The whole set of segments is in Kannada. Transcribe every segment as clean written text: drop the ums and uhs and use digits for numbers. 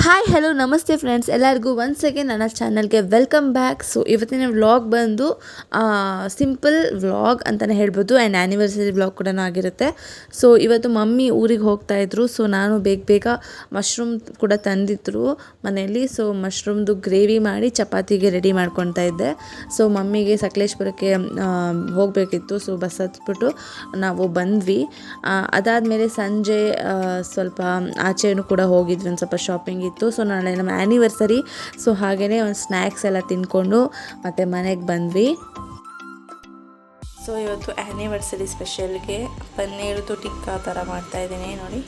ಹಾಯ್ ಹಲೋ ನಮಸ್ತೆ ಫ್ರೆಂಡ್ಸ್, ಎಲ್ಲರಿಗೂ ಒನ್ಸ್ ಅಗೇನ್ ನನ್ನ ಚಾನಲ್ಗೆ ವೆಲ್ಕಮ್ ಬ್ಯಾಕ್. ಸೊ ಇವತ್ತಿನ ವ್ಲಾಗ್ ಬಂದು ಸಿಂಪಲ್ ವ್ಲಾಗ್ ಅಂತಲೇ ಹೇಳ್ಬೋದು, ಆ್ಯಂಡ್ ಆ್ಯನಿವರ್ಸರಿ ವ್ಲಾಗ್ ಕೂಡ ಆಗಿರುತ್ತೆ. ಸೊ ಇವತ್ತು ಮಮ್ಮಿ ಊರಿಗೆ ಹೋಗ್ತಾಯಿದ್ರು. ಸೊ ನಾನು ಬೇಗ ಮಶ್ರೂಮ್ ಕೂಡ ತಂದಿದ್ರು ಮನೆಯಲ್ಲಿ. ಸೊ ಮಶ್ರೂಮ್ದು ಗ್ರೇವಿ ಮಾಡಿ ಚಪಾತಿಗೆ ರೆಡಿ ಮಾಡ್ಕೊತಾ ಇದ್ದೆ. ಸೊ ಮಮ್ಮಿಗೆ ಸಕಲೇಶ್ಪುರಕ್ಕೆ ಹೋಗಬೇಕಿತ್ತು. ಸೊ ಬಸ್ ಹತ್ಬಿಟ್ಟು ನಾವು ಬಂದ್ವಿ. ಅದಾದಮೇಲೆ ಸಂಜೆ ಸ್ವಲ್ಪ ಆಚೆನೂ ಕೂಡ ಹೋಗಿದ್ವಿ, ಒಂದು ಸ್ವಲ್ಪ ಶಾಪಿಂಗ್ ಇತ್ತು. ಸೊ ನಾಳೆ ನಮ್ಮ ಆ್ಯನಿವರ್ಸರಿ. ಸೊ ಹಾಗೆಯೇ ಒಂದು ಸ್ನ್ಯಾಕ್ಸ್ ಎಲ್ಲ ತಿಂದ್ಕೊಂಡು ಮತ್ತೆ ಮನೆಗೆ ಬಂದ್ವಿ. ಸೊ ಇವತ್ತು ಆ್ಯನಿವರ್ಸರಿ ಸ್ಪೆಷಲ್ಗೆ ಪನ್ನೀರ್ದು ಟಿಕ್ಕಾ ಥರ ಮಾಡ್ತಾಯಿದ್ದೀನಿ ನೋಡಿ.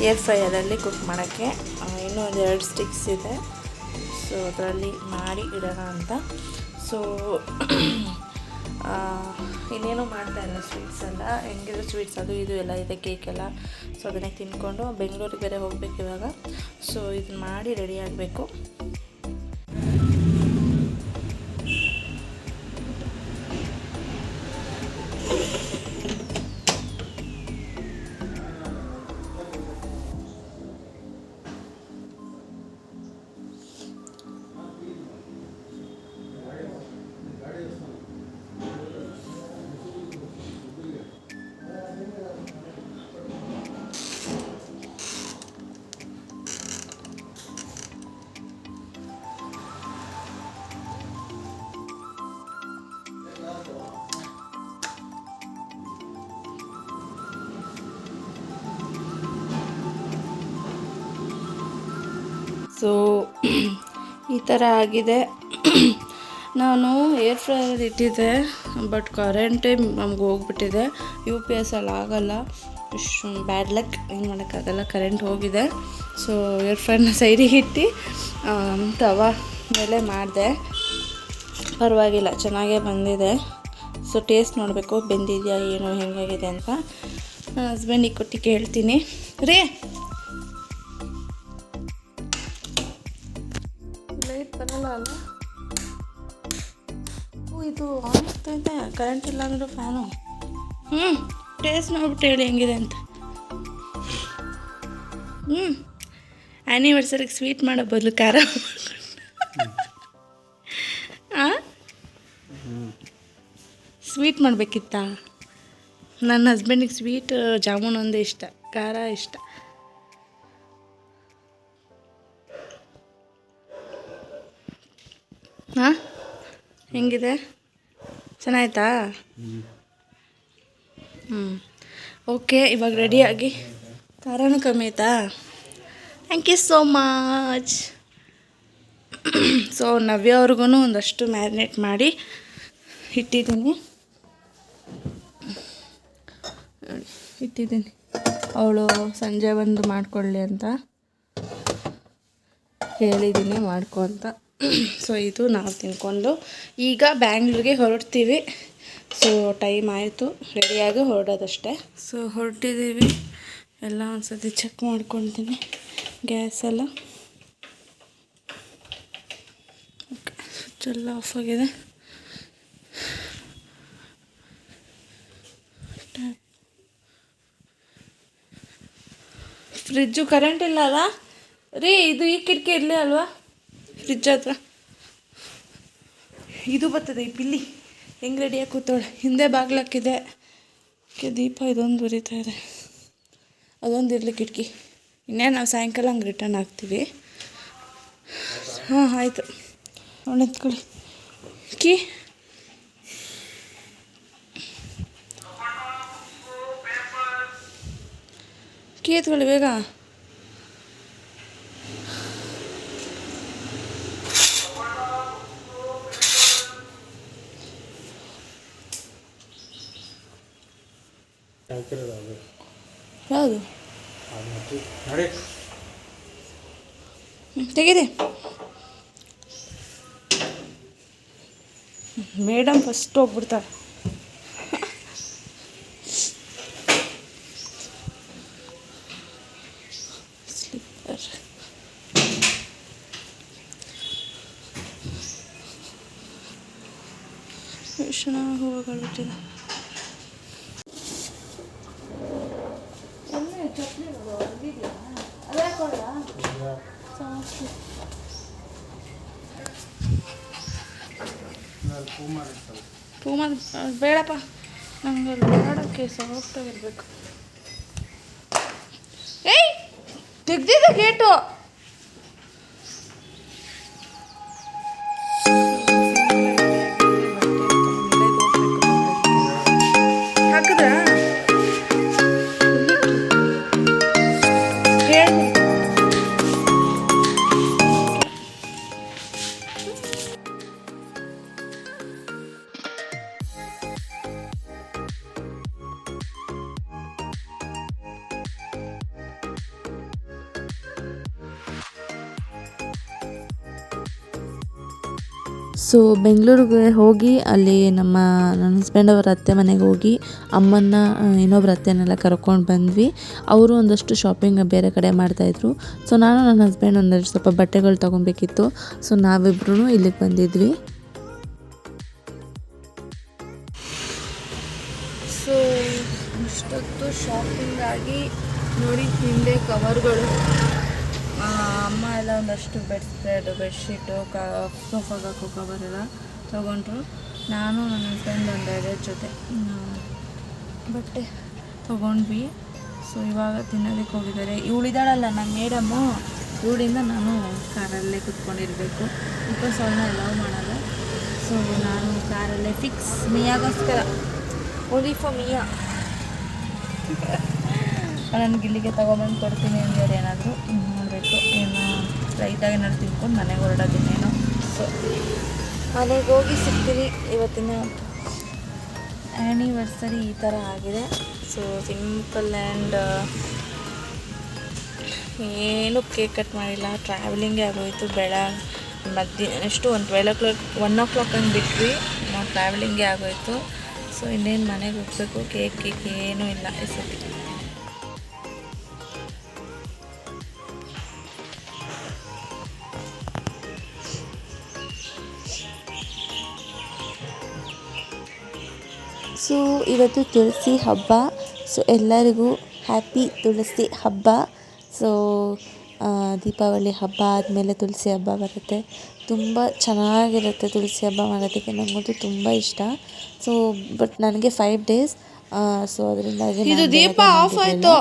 ಏರ್ ಫ್ರೈಯರಲ್ಲಿ ಕುಕ್ ಮಾಡೋಕ್ಕೆ ಇನ್ನೂ ಒಂದು 2 ಸ್ಟಿಕ್ಸ್ ಇದೆ. ಸೊ ಅದರಲ್ಲಿ ಮಾಡಿ ಇಡೋಣ ಅಂತ. ಸೊ ಇನ್ನೇನು ಮಾಡ್ತಾಯಿಲ್ಲ, ಸ್ವೀಟ್ಸ್ ಎಲ್ಲ ಹೆಂಗಿದ್ರು ಸ್ವೀಟ್ಸ್ ಅದು ಇದು ಎಲ್ಲ ಇದೆ, ಕೇಕೆಲ್ಲ. ಸೊ ಅದನ್ನೇ ತಿಂದ್ಕೊಂಡು ಬೆಂಗಳೂರಿಗೆ ಬೇರೆ ಹೋಗ್ಬೇಕು ಇವಾಗ. ಸೊ ಇದನ್ನ ಮಾಡಿ ರೆಡಿ ಆಗಬೇಕು. ಸೊ ಈ ಥರ ಆಗಿದೆ. ನಾನು ಏರ್ ಫ್ರೈಯರ್ ಇಟ್ಟಿದ್ದೆ, ಬಟ್ ಕರೆಂಟೇ ನಮ್ಗೆ ಹೋಗ್ಬಿಟ್ಟಿದೆ. UPS ಅಲ್ಲಿ ಆಗೋಲ್ಲ, ಬ್ಯಾಡ್ ಲಕ್, ಏನು ಮಾಡೋಕ್ಕಾಗಲ್ಲ, ಕರೆಂಟ್ ಹೋಗಿದೆ. ಸೊ ಏರ್ ಫ್ರೈಯರ್ನ ಸೈಡಿಗೆ ಇಟ್ಟು ತವಾ ಮೇಲೆ ಮಾಡಿದೆ. ಪರವಾಗಿಲ್ಲ, ಚೆನ್ನಾಗೇ ಬಂದಿದೆ. ಸೊ ಟೇಸ್ಟ್ ನೋಡಬೇಕು, ಬೆಂದಿದೆಯಾ ಏನು ಹೆಂಗಾಗಿದೆ ಅಂತ. ನನ್ನ ಹಸ್ಬೆಂಡಿಗೆ ಕೊಟ್ಟು ಕೇಳ್ತೀನಿ. ರೀ ಲೈಟ್ ಬರಲ್ಲ ಅಲ್ಲ? ಇದು ಆನ್ ಆಗ್ತಾಯಿದೆ, ಕರೆಂಟ್ ಇಲ್ಲ ಅಂದರೂ ಫ್ಯಾನು. ಟೇಸ್ಟ್ ನೋಡ್ಬಿಟ್ಟು ಹೇಳಿ ಹೆಂಗಿದೆ ಅಂತ. ಆ್ಯನಿವರ್ಸರಿಗೆ ಸ್ವೀಟ್ ಮಾಡೋ ಬದಲು ಖಾರ ಸ್ವೀಟ್ ಮಾಡಬೇಕಿತ್ತ? ನನ್ನ ಹಸ್ಬೆಂಡಿಗೆ ಸ್ವೀಟ್ ಜಾಮೂನ್ ಒಂದೇ ಇಷ್ಟ, ಖಾರ ಇಷ್ಟ. ಹೆಂಗಿದೆ? ಚೆನ್ನಾಯ್ತಾ? ಓಕೆ, ಇವಾಗ ರೆಡಿಯಾಗಿ. ಖಾರನೂ ಕಮ್ಮಿ ಆಯ್ತಾ? Thank you so much. So Navya ಅವ್ರಿಗೂ ಒಂದಷ್ಟು ಮ್ಯಾರಿನೇಟ್ ಮಾಡಿ ಇಟ್ಟಿದ್ದೀನಿ. ಅವಳು ಸಂಜೆ ಬಂದು ಮಾಡಿಕೊಳ್ಳಿ ಅಂತ ಹೇಳಿದ್ದೀನಿ, ಮಾಡ್ಕೊ ಅಂತ. ಸೊ ಇದು ನಾವು ತಿನ್ಕೊಂಡು ಈಗ ಬ್ಯಾಂಗ್ಳೂರಿಗೆ ಹೊರಡ್ತೀವಿ. ಸೊ ಟೈಮ್ ಆಯಿತು, ರೆಡಿಯಾಗಿ ಹೊರಡೋದಷ್ಟೇ. ಸೊ ಹೊರಟಿದ್ದೀವಿ. ಎಲ್ಲ ಒಂದು ಸತಿ ಚೆಕ್ ಮಾಡ್ಕೊಳ್ತೀನಿ, ಗ್ಯಾಸ್ ಎಲ್ಲ. ಓಕೆ, ಸ್ವಿಚ್ ಎಲ್ಲ ಆಫ್ ಆಗಿದೆ. ಫ್ರಿಜ್ಜು ಕರೆಂಟ್ ಇಲ್ಲ ಅಲ್ಲ ರೀ? ಇದು ಈ ಕಿಟಕಿ ಇರಲಿ ಅಲ್ವಾ ಫ್ರಿಜ್ ಹತ್ರ? ಇದು ಬರ್ತದೆ ಈ ಪಿಲ್ಲಿ ಹೆಂಗೆ ರೆಡಿಯಾಗಿ ಕೂತೋಳೆ. ಹಿಂದೆ ಬಾಗ್ಲಾಕಿದೆ, ದೀಪ ಇದೊಂದು ಉರಿತಾ ಇದೆ, ಅದೊಂದು ಇರಲಿ ಕಿಟಕಿ. ಇನ್ನೇನು ನಾವು ಸಾಯಂಕಾಲ ಹಂಗೆ ರಿಟರ್ನ್ ಆಗ್ತೀವಿ. ಆಯಿತು, ಅವಳು ಎತ್ಕೊಳ್ಳಿ ಕೀ. ಎತ್ಕೊಳ್ಳಿ ಬೇಗ. ಯಾವುದು ತೆಗೀರಿ ಮೇಡಮ್, ಫಸ್ಟ್ ಹೋಗ್ಬಿಡ್ತಾರೆ. ಸ್ಲಿಪ್ಪರ್ ಎಷ್ಟು ಚೆನ್ನಾಗಿ ಹೂವುಗಳು ಬಿಟ್ಟಿದೆ. ಚಟ್ನಿ ಇದೆಯಾ ಅದೇ ಹಾಕೊಳ್ಳ ಸಾಕು ಪೂಮ ಬೇಡಪ್ಪ ನಂಗೆ ಬೇಡಕ್ಕೆ ಸಾಫ್ಟಾಗಿರ್ಬೇಕು. ಏಯ್ ತೆಗ್ದಿದ್ದ ಗೇಟು ಹಾಕಿದ್ರ ಸೊ ಬೆಂಗಳೂರಿಗೆ ಹೋಗಿ ಅಲ್ಲಿ ನನ್ನ ಹಸ್ಬೆಂಡ್ ಅವರ ಅತ್ತೆ ಮನೆಗೆ ಹೋಗಿ ಅಮ್ಮನ್ನ ಇನ್ನೊಬ್ಬರ ಅತ್ತೆನೆಲ್ಲ ಕರ್ಕೊಂಡು ಬಂದ್ವಿ. ಅವರು ಒಂದಷ್ಟು ಶಾಪಿಂಗ್ ಬೇರೆ ಕಡೆ ಮಾಡ್ತಾಯಿದ್ರು. ಸೊ ನಾನು ನನ್ನ ಹಸ್ಬೆಂಡ್ ಒಂದಷ್ಟು ಸ್ವಲ್ಪ ಬಟ್ಟೆಗಳು ತೊಗೊಬೇಕಿತ್ತು. ಸೊ ನಾವಿಬ್ರು ಇಲ್ಲಿಗೆ ಬಂದಿದ್ವಿ. ಸೊ ಇಷ್ಟೊತ್ತು ಶಾಪಿಂಗ್ ಆಗಿ ನೋಡಿ ಹಿಂದೆ ಕವರ್ಗಳು ಅಮ್ಮ ಎಲ್ಲ ಒಂದಷ್ಟು ಬೆಡ್ ಸ್ಪ್ರೆಡ್ ಬೆಡ್ಶೀಟು ಸೋಫಾಗೆ ಹಾಕೋ ಕವರ್ ಎಲ್ಲ ತೊಗೊಂಡ್ರು. ನಾನು ನನ್ನ ಹಸ್ಬೆಂಡ್ ಒಂದೆರಡು ಜೊತೆ ಬಟ್ಟೆ ತೊಗೊಂಡ್ವಿ. ಸೊ ಇವಾಗ ತಿನ್ನೋದಕ್ಕೆ ಹೋಗಿದ್ದಾರೆ. ಇವಳಿದ್ದಾಳಲ್ಲ ನಮ್ಮ ಮೇಡಮ್ಮು, ಇವಳಿಂದ ನಾನು ಕಾರಲ್ಲೇ ಕುತ್ಕೊಂಡಿರಬೇಕು. ಬಿಕಾಸ್ ಅವಳನ್ನ ಅಲೌ ಮಾಡಲ್ಲ. ಸೊ ನಾನು ಕಾರಲ್ಲೇ ಫಿಕ್ಸ್ ಮಿಯಾಗೋಸ್ಕರ, ಓನ್ಲಿ ಫಾರ್ ಮಿಯಾ. ನನಗೆ ಇಲ್ಲಿಗೆ ತೊಗೊಂಬಂದು ಕೊಡ್ತೀನಿ ಅಂದವ್ರು ಏನಾದರೂ ನೋಡಬೇಕು. ಏನು ಲೈಟಾಗಿ ಏನಾದ್ರು ತಿನ್ಕೊಂಡು ಮನೆಗೆ ಹೊರಡೋದಿನ್ನೇನೋ. ಸೊ ಮನೆಗೆ ಹೋಗಿ ಸಿಗ್ತೀನಿ. ಇವತ್ತಿನ ಆ್ಯನಿವರ್ಸರಿ ಈ ಥರ ಆಗಿದೆ. ಸೊ ಸಿಂಪಲ್ ಆ್ಯಂಡ್ ಏನೂ ಕೇಕ್ ಕಟ್ ಮಾಡಿಲ್ಲ. ಟ್ರಾವೆಲಿಂಗೇ ಆಗೋಯಿತು. ಎಷ್ಟು ಒಂದು 1 o'clock ಹಂಗೆ ಬಿಟ್ವಿ. ನಾವು ಟ್ರಾವೆಲಿಂಗೇ ಆಗೋಯಿತು. ಸೊ ಇನ್ನೇನು ಮನೆಗೆ ಹೋಗಬೇಕು. ಕೇಕ್ ಏನೂ ಇಲ್ಲ ಈ ಸತಿ. ಸೊ ಇವತ್ತು ತುಳಸಿ ಹಬ್ಬ. ಸೊ ಎಲ್ಲರಿಗೂ ಹ್ಯಾಪಿ ತುಳಸಿ ಹಬ್ಬ. ಸೊ ದೀಪಾವಳಿ ಹಬ್ಬ ಆದಮೇಲೆ ತುಳಸಿ ಹಬ್ಬ ಬರುತ್ತೆ. ತುಂಬ ಚೆನ್ನಾಗಿರುತ್ತೆ ತುಳಸಿ ಹಬ್ಬ ಮಾಡೋದಕ್ಕೆ. ನನಗಂತೂ ತುಂಬ ಇಷ್ಟ. ಸೊ ಬಟ್ ನನಗೆ 5 days. ಸೊ ಅದರಿಂದಾಗಿ ದೀಪ ಆಫ್ ಆಯಿತು.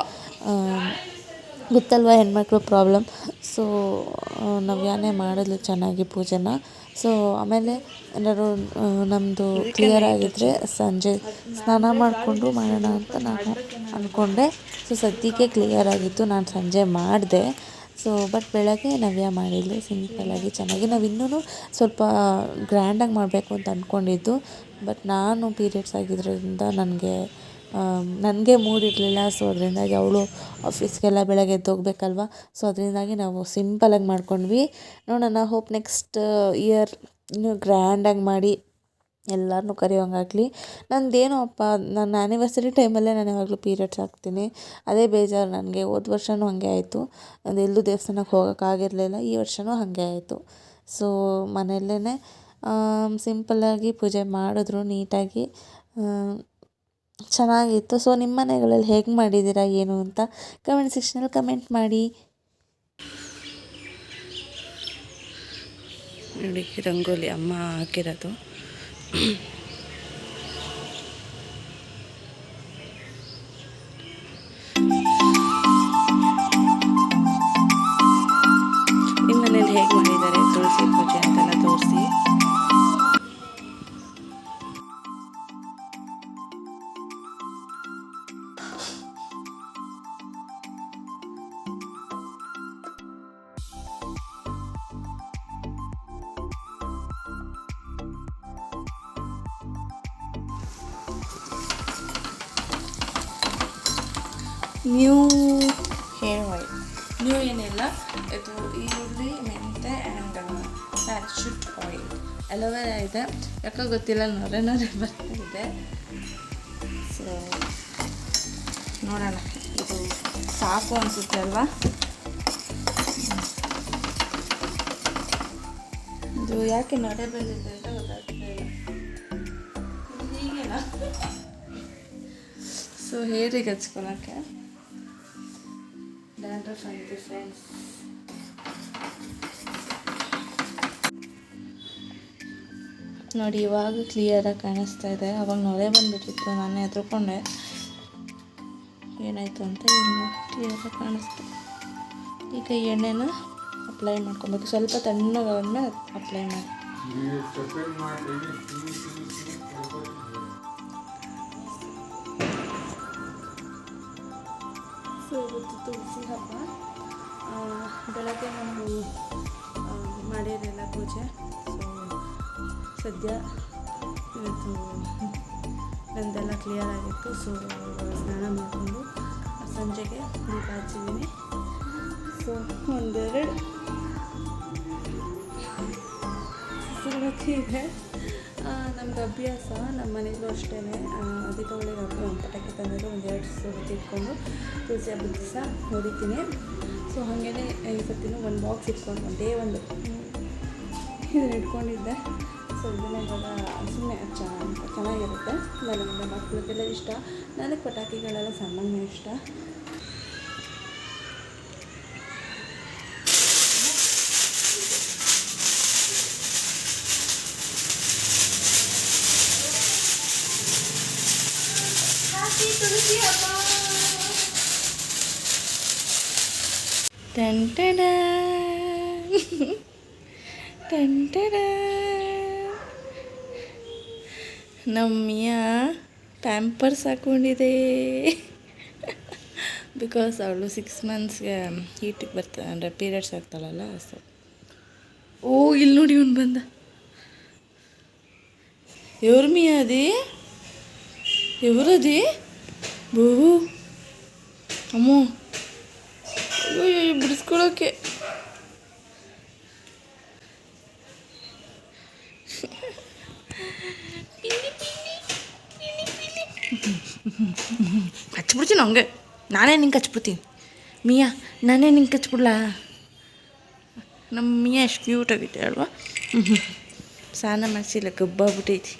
ಗೊತ್ತಲ್ವ ಹೆಣ್ಮಕ್ಳು ಪ್ರಾಬ್ಲಮ್. ಸೊ ನವ್ಯಾನೇ ಮಾಡಿದ್ಲು ಚೆನ್ನಾಗಿ ಪೂಜೆನ. ಸೊ ಆಮೇಲೆ ಏನಾದ್ರು ನಮ್ಮದು ಕ್ಲಿಯರ್ ಆಗಿದ್ದರೆ ಸಂಜೆ ಸ್ನಾನ ಮಾಡಿಕೊಂಡು ಮಾಡೋಣ ಅಂತ ನಾನು ಅಂದ್ಕೊಂಡೆ. ಸೊ ಸದ್ಯಕ್ಕೆ ಕ್ಲಿಯರ್ ಆಗಿತ್ತು, ನಾನು ಸಂಜೆ ಮಾಡಿದೆ. ಸೊ ಬಟ್ ಬೆಳಗ್ಗೆ ನವ್ಯ ಮಾಡಿದ್ಲು ಸಿಂಪಲ್ಲಾಗಿ ಚೆನ್ನಾಗಿ. ನಾವು ಇನ್ನೂ ಸ್ವಲ್ಪ ಗ್ರ್ಯಾಂಡಾಗಿ ಮಾಡಬೇಕು ಅಂತ ಅಂದ್ಕೊಂಡಿದ್ದು. ಬಟ್ ನಾನು ಪೀರಿಯಡ್ಸ್ ಆಗಿದ್ದರಿಂದ ನನಗೆ ಮೂಡ್ ಇರಲಿಲ್ಲ. ಸೊ ಅದರಿಂದಾಗಿ ಅವಳು ಆಫೀಸ್ಗೆಲ್ಲ ಬೆಳಗ್ಗೆ ಎದ್ದೋಗ್ಬೇಕಲ್ವ. ಸೊ ಅದರಿಂದಾಗಿ ನಾವು ಸಿಂಪಲಾಗಿ ಮಾಡ್ಕೊಂಡ್ವಿ. ನೋಡೋಣ, ಹೋಪ್ ನೆಕ್ಸ್ಟ್ ಇಯರ್ ಇನ್ನೂ ಗ್ರ್ಯಾಂಡಾಗಿ ಮಾಡಿ ಎಲ್ಲರನ್ನೂ ಕರೆಯೋಂಗಾಗಲಿ. ನಂದೇನೋ ಅಪ್ಪ, ನನ್ನ ಆ್ಯನಿವರ್ಸರಿ ಟೈಮಲ್ಲೇ ನಾನು ಯಾವಾಗಲೂ ಪೀರಿಯಡ್ಸ್ ಆಗ್ತೀನಿ. ಅದೇ ಬೇಜಾರು ನನಗೆ. ಹೋದ ವರ್ಷವೂ ಹಾಗೆ ಆಯಿತು. ಎಲ್ಲೂ ದೇವಸ್ಥಾನಕ್ಕೆ ಹೋಗೋಕ್ಕಾಗಿರಲಿಲ್ಲ. ಈ ವರ್ಷವೂ ಹಾಗೆ ಆಯಿತು. ಸೊ ಮನೆಯಲ್ಲೇ ಸಿಂಪಲ್ಲಾಗಿ ಪೂಜೆ ಮಾಡಿದ್ರು ನೀಟಾಗಿ. ಚೆನ್ನಾಗಿತ್ತು. ಸೊ ನಿಮ್ಮ ಮನೆಗಳಲ್ಲಿ ಹೇಗೆ ಮಾಡಿದ್ದೀರಾ ಏನು ಅಂತ ಕಮೆಂಟ್ ಸೆಕ್ಷನಲ್ಲಿ ಕಮೆಂಟ್ ಮಾಡಿ. ನೋಡಿ ರಂಗೋಲಿ ಅಮ್ಮ ಹಾಕಿರೋದು. ನಿಮ್ಮ ಮನೇಲಿ ಹೇಗೆ ಮಾಡಿದ್ದಾರೆ ತುಳಸಿ ಪೂಜೆ ಅಂತೆಲ್ಲ ತೋರಿಸಿ. ನ್ಯೂ ಹೇರ್ ಆಯಿಲ್, ನ್ಯೂ ಏನಿಲ್ಲ, ಇದು ಈರುಳ್ಳಿ, ಮೆಂತೆ ಆ್ಯಂಡ್ ಪ್ಯಾರಾಶೂಟ್ ಆಯಿಲ್, ಅಲೋವೆರಾ ಇದೆ. ಯಾಕೋ ಗೊತ್ತಿಲ್ಲ, ನೊರೆ ಬರ್ತಾಯಿದೆ. ಸೊ ನೋಡೋಣ, ಇದು ಸಾಕು ಅನಿಸುತ್ತೆ ಅಲ್ವಾ. ಇದು ಯಾಕೆ ನೊರೆ ಬಂದಿದೆ ಅಂತ ಗೊತ್ತಾಗ್ತಾ ಇಲ್ಲ. ಹೀಗೆಲ್ಲ ಸೊ ಹೇರಿಗೆ ಹಚ್ಕೊಳಕ್ಕೆ ಡ್ಯಾಂಡ್ರಫ್ ಆಗಿದೆ ಫ್ರೆಂಡ್ಸ್. ನೋಡಿ ಇವಾಗ ಕ್ಲಿಯರಾಗಿ ಕಾಣಿಸ್ತಾ ಇದೆ. ಅವಾಗ ನೊರೆ ಬಂದುಬಿಟ್ಟಿತ್ತು, ನಾನೇ ಹೆದರ್ಕೊಂಡೆ ಏನಾಯಿತು ಅಂತ. ಇನ್ನು ಕ್ಲಿಯರಾಗಿ ಕಾಣಿಸ್ತು. ಈಗ ಈ ಎಣ್ಣೆನ ಅಪ್ಲೈ ಮಾಡ್ಕೊಬೇಕು. ಸ್ವಲ್ಪ ತಣ್ಣಗಾದ್ಮೇಲೆ ಅಪ್ಲೈ ಮಾಡಿ. ಸೊ ಇವತ್ತು ತುಳಸಿ ಹಬ್ಬ. ಬೆಳಗ್ಗೆ ನಾನು ಮಾಡಿರಲಿಲ್ಲ ಪೂಜೆ. ಸೊ ಸದ್ಯ ಇವತ್ತು ನಂದೆಲ್ಲ ಕ್ಲಿಯರ್ ಆಗಿತ್ತು. ಸೊ ಸ್ನಾನ ಮಾಡಿಕೊಂಡು ಸಂಜೆಗೆ ದೀಪ ಹಚ್ಚಿದ್ದೀನಿ. ಸೊ ಒಂದೆರಡು ಸುರುಮತಿ ಇದೆ. ನಮ್ಗೆ ಅಭ್ಯಾಸ, ನಮ್ಮ ಮನೆಯಲ್ಲೂ ಅಷ್ಟೇ. ದೀಪಾವಳಿಗೆ ಪಟಾಕಿ ತಂದರೆ ಒಂದೆರಡು ಸುರುಮತಿ ಇಟ್ಕೊಂಡು ತುಳಸಿ ಹಬ್ಬದ ದಿವಸ ಹೊಡಿತೀನಿ. ಸೊ ಹಾಗೇ ಇವತ್ತಿನ ಒಂದು ಬಾಕ್ಸ್ ಇಟ್ಕೊಂಡು ಒಂದೇ ಒಂದು ಇದನ್ನು ಇಟ್ಕೊಂಡಿದ್ದೆ. ಸೊ ಇದನ್ನ ಇವಾಗ ಸುಮ್ಮನೆ ಚೆನ್ನಾಗಿರುತ್ತೆ. ನನ್ನ ಮಕ್ಕಳಿಗೆಲ್ಲ ಇಷ್ಟ. ನನಗೆ ಪಟಾಕಿಗಳೆಲ್ಲ ಸಾಮಾನ್ಯ ಇಷ್ಟ. ಟಂಟಡ ಟಂಟಡ ನಮ್ಮಿಯ ಪ್ಯಾಂಪರ್ಸ್ ಹಾಕ್ಕೊಂಡಿದೆ. ಬಿಕಾಸ್ ಅವಳು 6 ಮಂತ್ಸ್ಗೆ ಹೀಟಿಗೆ ಬರ್ತಾಳೆ, ಅಂದರೆ ಪೀರಿಯಡ್ಸ್ ಆಗ್ತಾಳಲ್ಲ. ಸೊ ಇಲ್ಲಿ ನೋಡಿ ಇವನು ಬಂದ. ఎవరు మీ అది? ఎవరది? ಬೂ ಅಮ್ಮೋ, ಅಯ್ಯೋ ಬಿಡಿಸ್ಕೊಳ್ಳೋಕೆ. ಹಚ್ಬಿಡ್ತೀನಿ ಹಂಗೆ. ನಾನೇ ನಿಂಗೆ ಹಚ್ಬಿಡ್ತೀನಿ ಮಿಯಾ. ನಾನೇ ನಿಂಗೆ ಹಚ್ಬಿಡ್ಲಾ? ನಮ್ಮ ಮಿಯಾ ಎಷ್ಟು ಕ್ಯೂಟಾಗಿದೆ ಅಲ್ವಾ? ಸ್ನಾನ ಮಾಡಿಸಿಲ್ಲ, ಗಬ್ಬಾಗ್ಬಿಟ್ಟೈತಿ.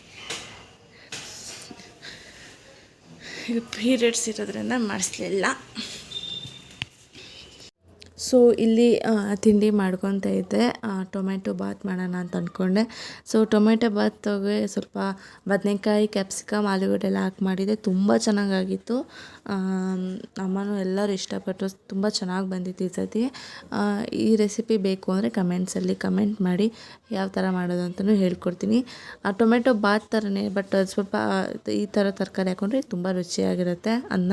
ಇದು ಪೀರಿಯಡ್ಸ್ ಇರೋದ್ರಿಂದ ಮಾಡಿಸ್ಲಿಲ್ಲ. ಸೊ ಇಲ್ಲಿ ತಿಂಡಿ ಮಾಡ್ಕೊತ ಇದ್ದೆ. ಟೊಮೆಟೊ ಬಾತ್ ಮಾಡೋಣ ಅಂತ ಅಂದ್ಕೊಂಡೆ. ಸೊ ಟೊಮೆಟೊ ಬಾತ್ಗೆ ಸ್ವಲ್ಪ ಬದನೆಕಾಯಿ, ಕ್ಯಾಪ್ಸಿಕಮ್, ಆಲೂಗಡ್ಡೆ ಎಲ್ಲ ಹಾಕಿ ಮಾಡಿದೆ. ತುಂಬ ಚೆನ್ನಾಗಾಗಿತ್ತು. ಅಮ್ಮನೂ ಎಲ್ಲರೂ ಇಷ್ಟಪಟ್ಟು ತುಂಬ ಚೆನ್ನಾಗಿ ಬಂದಿತ್ತು ಈ ಸತಿ. ಈ ರೆಸಿಪಿ ಬೇಕು ಅಂದರೆ ಕಮೆಂಟ್ಸಲ್ಲಿ ಕಮೆಂಟ್ ಮಾಡಿ, ಯಾವ ಥರ ಮಾಡೋದು ಅಂತಲೂ ಹೇಳ್ಕೊಡ್ತೀನಿ. ಟೊಮೆಟೊ ಬಾತ್ ಥರನೇ, ಬಟ್ ಸ್ವಲ್ಪ ಈ ಥರ ತರಕಾರಿ ಹಾಕ್ಕೊಂಡ್ರೆ ತುಂಬ ರುಚಿಯಾಗಿರುತ್ತೆ ಅನ್ನ.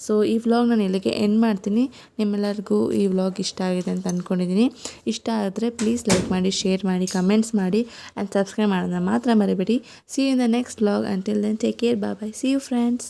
ಸೊ ಈ ವ್ಲಾಗ್ ನಾನು ಇಲ್ಲಿಗೆ ಎಂಡ್ ಮಾಡ್ತೀನಿ. ನಿಮ್ಮೆಲ್ಲರಿಗೂ ಈ ವ್ಲಾಗ್ ಇಷ್ಟ ಆಗಿದೆ ಅಂತ ಅಂದ್ಕೊಂಡಿದ್ದೀನಿ. ಇಷ್ಟ ಆದರೆ ಪ್ಲೀಸ್ ಲೈಕ್ ಮಾಡಿ, ಶೇರ್ ಮಾಡಿ, ಕಮೆಂಟ್ಸ್ ಮಾಡಿ ಆ್ಯಂಡ್ ಸಬ್ಸ್ಕ್ರೈಬ್ ಮಾಡೋದನ್ನ ಮಾತ್ರ ಮರಿಬೇಡಿ. See you in the next vlog. Until then take care. Bye bye. See you friends.